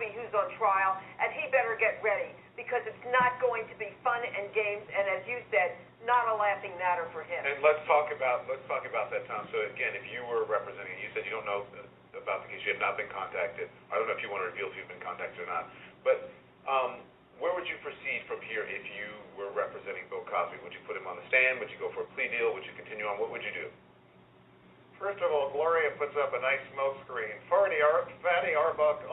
Cosby, who's on trial, and he better get ready because it's not going to be fun and games, and as you said, not a laughing matter for him. And let's talk about that, Tom. So again, if you were representing, you said you don't know about the case, you have not been contacted. I don't know if you want to reveal if you've been contacted or not, but where would you proceed from here if you were representing Bill Cosby? Would you put him on the stand? Would you go for a plea deal? Would you continue on? What would you do? First of all, Gloria puts up a nice smoke screen. Fatty Arbuckle in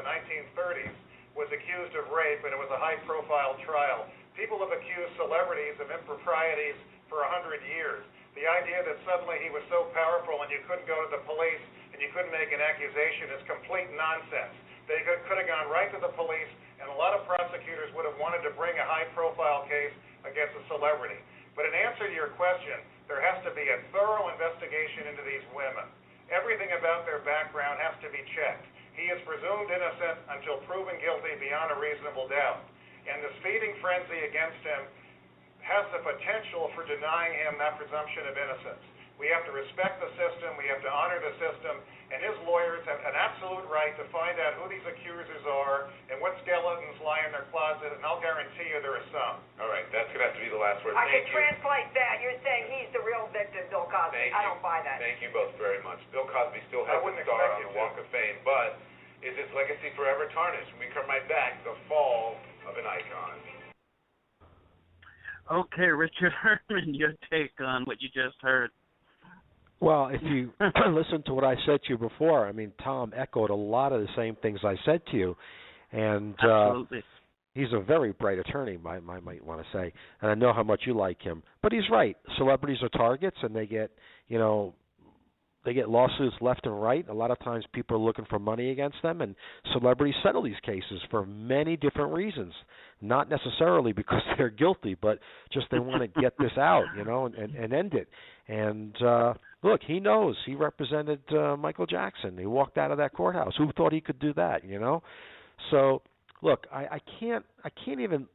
the 1930s was accused of rape, and it was a high-profile trial. People have accused celebrities of improprieties for 100 years. The idea that suddenly he was so powerful and you couldn't go to the police and you couldn't make an accusation is complete nonsense. They could have gone right to the police, and a lot of prosecutors would have wanted to bring a high-profile case against a celebrity. But in answer to your question, there has to be a thorough investigation into these women. Everything about their background has to be checked. He is presumed innocent until proven guilty beyond a reasonable doubt. And this feeding frenzy against him has the potential for denying him that presumption of innocence. We have to respect the system, we have to honor the system, and his lawyers have an absolute right to find out who these accusers are and what skeletons lie in their closet, and I'll guarantee you there are some. All right, that's going to have to be the last word. I can translate that. You're saying he's the real victim, Bill Cosby. I don't buy that. Thank you both very much. Bill Cosby still has a star on the Walk of Fame, but is his legacy forever tarnished? When we come right back, the fall of an icon. Okay, Richard Herman, your take on what you just heard. Well, if you listen to what I said to you before, I mean, Tom echoed a lot of the same things I said to you. And absolutely. He's a very bright attorney, I might want to say. And I know how much you like him. But he's right. Celebrities are targets, and they get, they get lawsuits left and right. A lot of times people are looking for money against them, and celebrities settle these cases for many different reasons. Not necessarily because they're guilty, but just they want to get this out, and end it. And look, he knows. He represented Michael Jackson. He walked out of that courthouse. Who thought he could do that, So, look, I can't even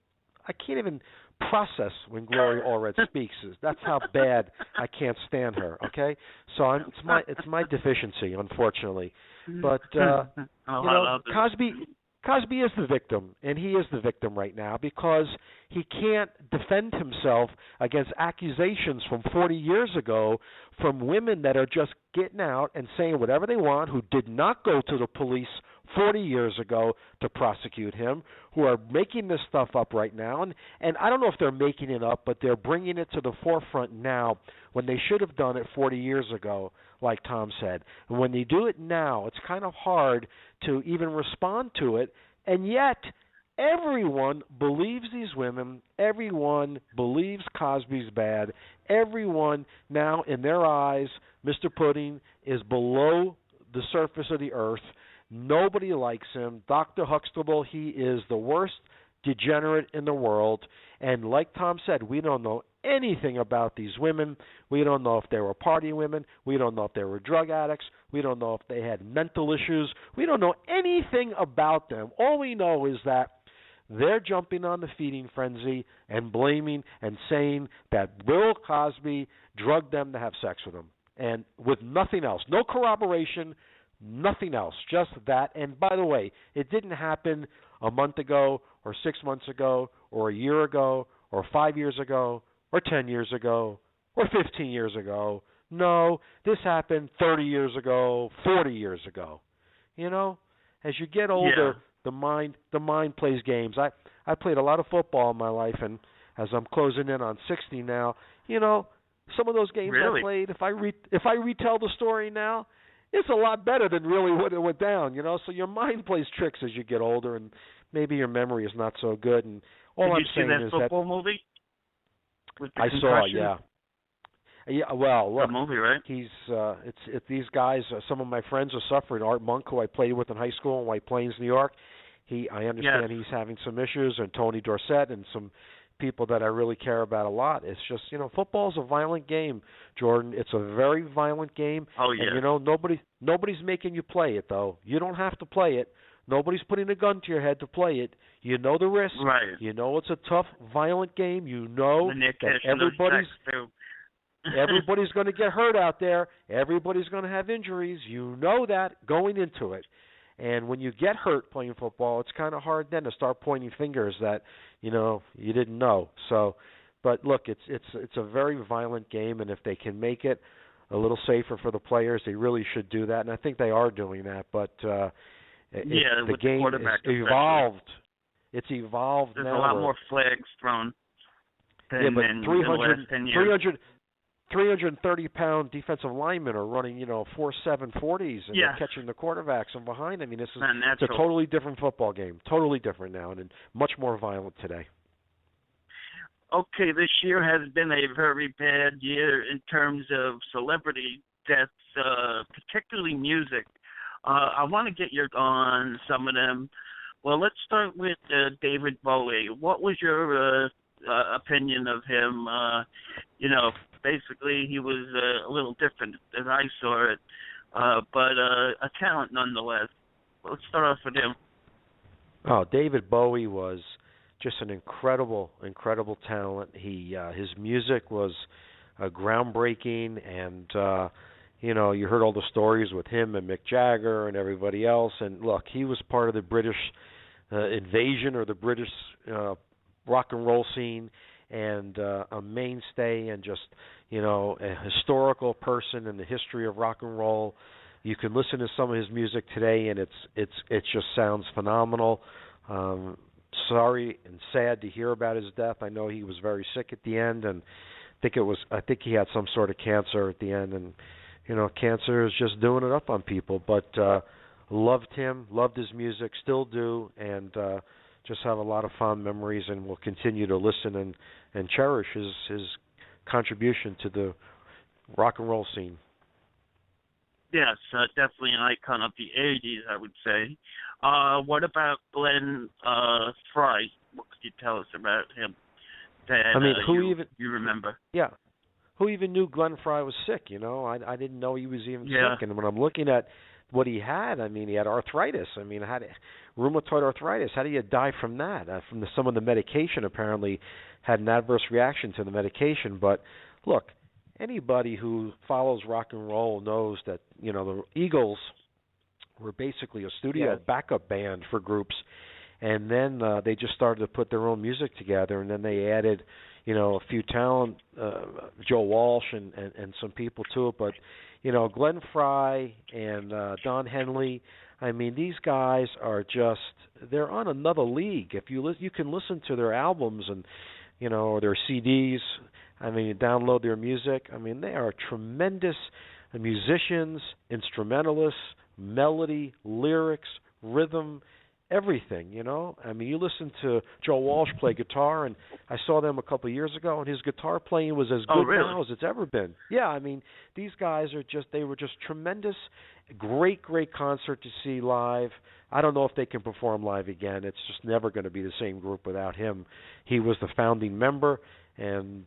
process when Gloria Allred speaks. That's how bad I can't stand her. Okay, so it's my deficiency, unfortunately. But Cosby is the victim, and he is the victim right now because he can't defend himself against accusations from 40 years ago from women that are just getting out and saying whatever they want, who did not go to the police 40 years ago to prosecute him, who are making this stuff up right now. And I don't know if they're making it up, but they're bringing it to the forefront now when they should have done it 40 years ago, like Tom said. And when they do it now, it's kind of hard to even respond to it. And yet, everyone believes these women. Everyone believes Cosby's bad. Everyone now, in their eyes, Mr. Pudding is below the surface of the earth. Nobody likes him. Dr. Huxtable, he is the worst degenerate in the world. And like Tom said, we don't know anything about these women. We don't know if they were party women. We don't know if they were drug addicts. We don't know if they had mental issues. We don't know anything about them. All we know is that they're jumping on the feeding frenzy and blaming and saying that Bill Cosby drugged them to have sex with him. And with nothing else. No corroboration, nothing else, just that. And by the way, it didn't happen a month ago or 6 months ago or a year ago or 5 years ago or 10 years ago or 15 years ago. No, this happened 30 years ago, 40 years ago. As you get older, the mind plays games. I played a lot of football in my life, and as I'm closing in on 60 now, some of those games I played, if I retell the story now, it's a lot better than really what it went down, So your mind plays tricks as you get older, and maybe your memory is not so good. And all I'm saying is that. Did you see that football movie? I saw, yeah. Yeah, well, look, the movie, right? It's these guys. Some of my friends are suffering. Art Monk, who I played with in high school in White Plains, New York. I understand he's having some issues, and Tony Dorsett and some people that I really care about a lot. It's just, football's a violent game, Jordan. It's a very violent game. Oh, yeah. And, nobody's making you play it, though. You don't have to play it. Nobody's putting a gun to your head to play it. You know the risk. Right. You know it's a tough, violent game. You know that everybody's going to get hurt out there. Everybody's going to have injuries. You know that going into it. And when you get hurt playing football, it's kind of hard then to start pointing fingers that, you didn't know. So, but look, it's a very violent game, and if they can make it a little safer for the players, they really should do that, and I think they are doing that. But the game is evolved. It's evolved now. There's a lot more flags thrown than but in the last 10 years. 330-pound defensive linemen are running, 4.7 40s, and they're catching the quarterbacks from behind. I mean, it's a totally different football game, totally different now, and much more violent today. Okay, this year has been a very bad year in terms of celebrity deaths, particularly music. I want to get your on some of them. Well, let's start with David Bowie. What was your opinion of him? Basically he was a little different as I saw it, but a talent nonetheless. Let's start off with him. Oh, David Bowie was just an incredible talent. His music was groundbreaking, and you heard all the stories with him and Mick Jagger and everybody else. And look, he was part of the British invasion or the British rock and roll scene, and a mainstay, and just a historical person in the history of rock and roll. You can listen to some of his music today, and it just sounds phenomenal. Sorry and sad to hear about his death. I know he was very sick at the end, and I think he had some sort of cancer at the end, and cancer is just doing it up on people. But loved him, loved his music, still do, and just have a lot of fond memories, and will continue to listen and cherish his contribution to the rock and roll scene. Yes, definitely an icon of the 80s, I would say. What about Glenn Frey? What could you tell us about him? That, you remember? Yeah. Who even knew Glenn Frey was sick, I didn't know he was even sick. And when I'm looking at what he had, he had arthritis. Had rheumatoid arthritis. How do you die from that? From some of the medication, apparently had an adverse reaction to the medication. But look, anybody who follows rock and roll knows that, the Eagles were basically a studio backup band for groups, and then they just started to put their own music together, and then they added, a few talent, Joe Walsh and some people to it. But, Glenn Frey and Don Henley, these guys are they're on another league. If you can listen to their albums and, or their CDs, you download their music. They are tremendous musicians, instrumentalists, melody, lyrics, rhythm, everything, you listen to Joe Walsh play guitar, and I saw them a couple of years ago, and his guitar playing was as good now as it's ever been. Yeah, these guys they were just tremendous, great concert to see live. I don't know if they can perform live again. It's just never going to be the same group without him. He was the founding member and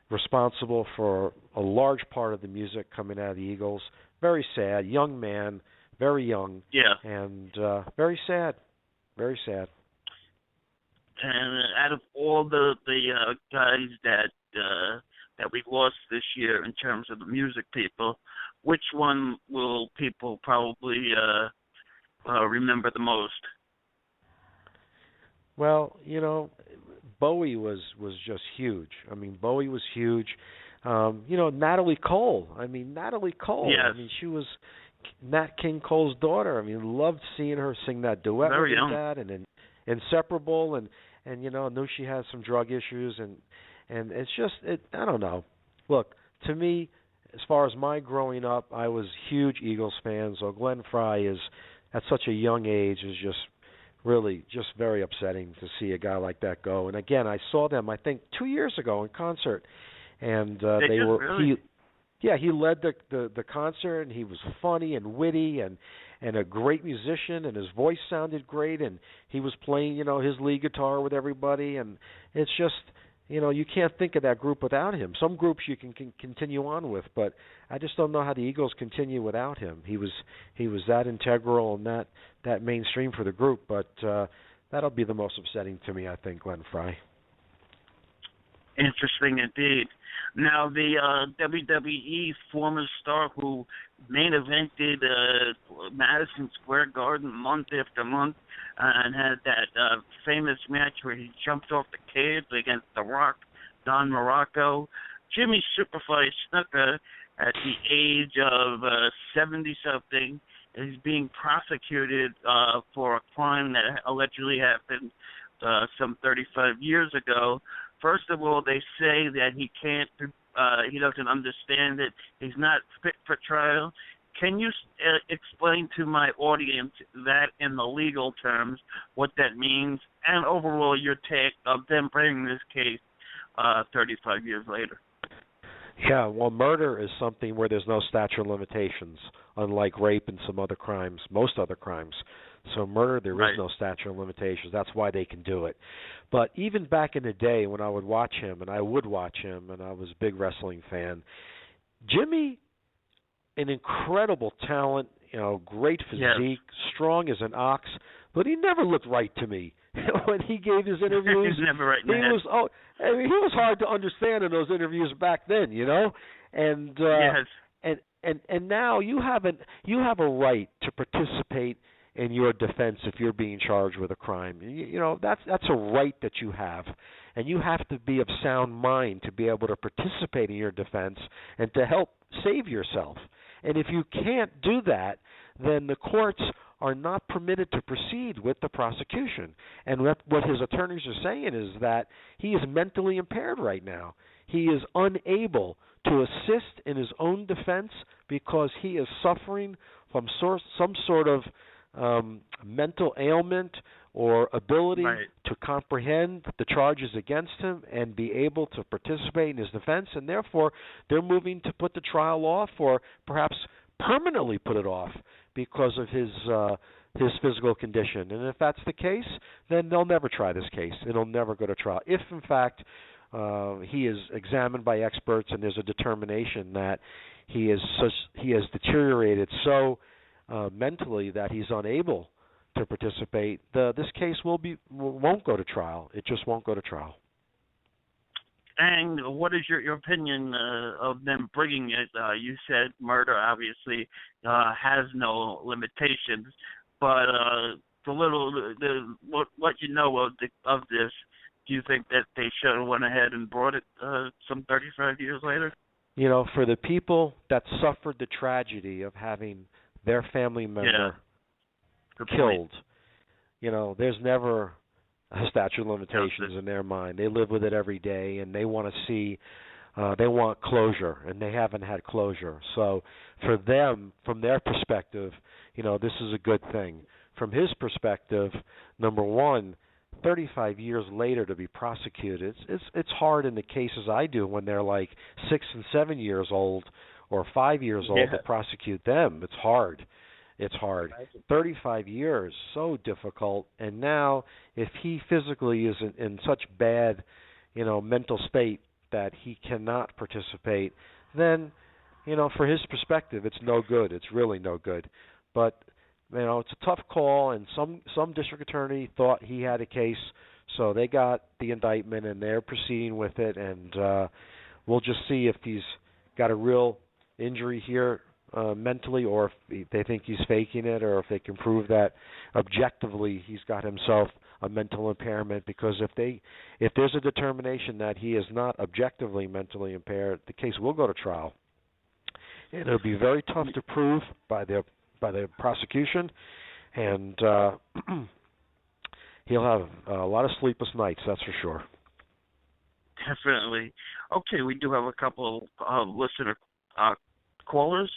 responsible for a large part of the music coming out of the Eagles. Very sad, young man, very young, and very sad, very sad. And out of all the guys that we lost this year in terms of the music people, which one will people probably remember the most? Well, Bowie was just huge. Bowie was huge. Natalie Cole. Natalie Cole. Yes. She was Nat King Cole's daughter. Loved seeing her sing that duet with her dad, and Inseparable, and knew she had some drug issues, and it's just I don't know. Look, to me, as far as my growing up, I was huge Eagles fan. So Glenn Frey is at such a young age is just really just very upsetting to see a guy like that go. And again, I saw them I think 2 years ago in concert, and they were really? he led the concert, and he was funny and witty and a great musician, and his voice sounded great, and he was playing, his lead guitar with everybody, and it's just, you can't think of that group without him. Some groups you can continue on with, but I just don't know how the Eagles continue without him. He was that integral and that mainstream for the group, but that'll be the most upsetting to me, I think, Glenn Frey. Interesting indeed. Now, the WWE former star who main evented Madison Square Garden month after month, and had that famous match where he jumped off the cage against The Rock, Don Morocco. Jimmy Superfly Snuka, at the age of 70-something, is being prosecuted for a crime that allegedly happened some 35 years ago. First of all, they say that he doesn't understand it. He's not fit for trial. Can you explain to my audience that in the legal terms, what that means, and overall your take of them bringing this case 35 years later? Yeah, well, murder is something where there's no statute of limitations, unlike rape and some other crimes, most other crimes. So murder, there is no statute of limitations. That's why they can do it. But even back in the day when I would watch him, and I was a big wrestling fan, Jimmy, an incredible talent, great physique, strong as an ox, but he never looked right to me. When he gave his interviews, He's never right in the head. he was hard to understand in those interviews back then, And yes. and now you have a right to participate in your defense if you're being charged with a crime. That's a right that you have, and you have to be of sound mind to be able to participate in your defense and to help save yourself. And if you can't do that, then the courts are not permitted to proceed with the prosecution. And what his attorneys are saying is that he is mentally impaired right now. He is unable to assist in his own defense because he is suffering from some sort of mental ailment or ability to comprehend the charges against him and be able to participate in his defense, and therefore they're moving to put the trial off or perhaps permanently put it off because of his physical condition. And if that's the case, then they'll never try this case. It'll never go to trial. If, in fact, he is examined by experts and there's a determination that he has deteriorated so mentally that he's unable to participate, this case won't go to trial. It just won't go to trial. And what is your opinion of them bringing it? You said murder obviously has no limitations, but what you know of this, do you think that they should have went ahead and brought it some 35 years later? For the people that suffered the tragedy of having their family member killed, there's never a statute of limitations in their mind. They live with it every day, and they want to see, they want closure, and they haven't had closure. So for them, from their perspective, this is a good thing. From his perspective, number one, 35 years later to be prosecuted, it's hard in the cases I do when they're like 6 and 7 years old or 5 years old to prosecute them. It's hard. 35 years, so difficult. And now, if he physically is in such bad, mental state that he cannot participate, then, for his perspective, it's no good. It's really no good. But, it's a tough call, and some district attorney thought he had a case, so they got the indictment, and they're proceeding with it, and we'll just see if he's got a real injury here mentally, or if they think he's faking it, or if they can prove that objectively he's got himself a mental impairment. Because if there's a determination that he is not objectively mentally impaired, the case will go to trial, and it'll be very tough to prove by the prosecution, and he'll have a lot of sleepless nights, that's for sure. Definitely. Okay, we do have a couple of listener callers.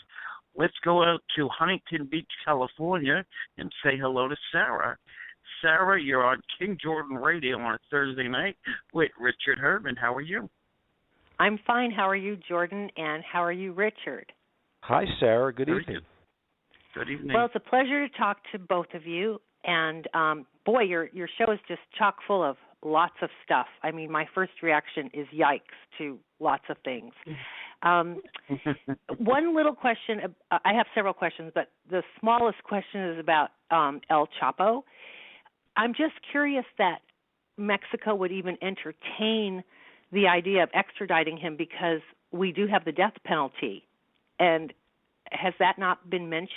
Let's go out to Huntington Beach, California, and say hello to Sarah. Sarah, you're on King Jordan Radio on a Thursday night with Richard Herman. How are you? I'm fine. How are you, Jordan? And how are you, Richard? Hi, Sarah. Good evening. Good evening. Well, it's a pleasure to talk to both of you. And, boy, your show is just chock full of lots of stuff. I mean, my first reaction is yikes to lots of things. One little question, I have several questions, but the smallest question is about El Chapo. I'm just curious that Mexico would even entertain the idea of extraditing him, because we do have the death penalty. And has that not been mentioned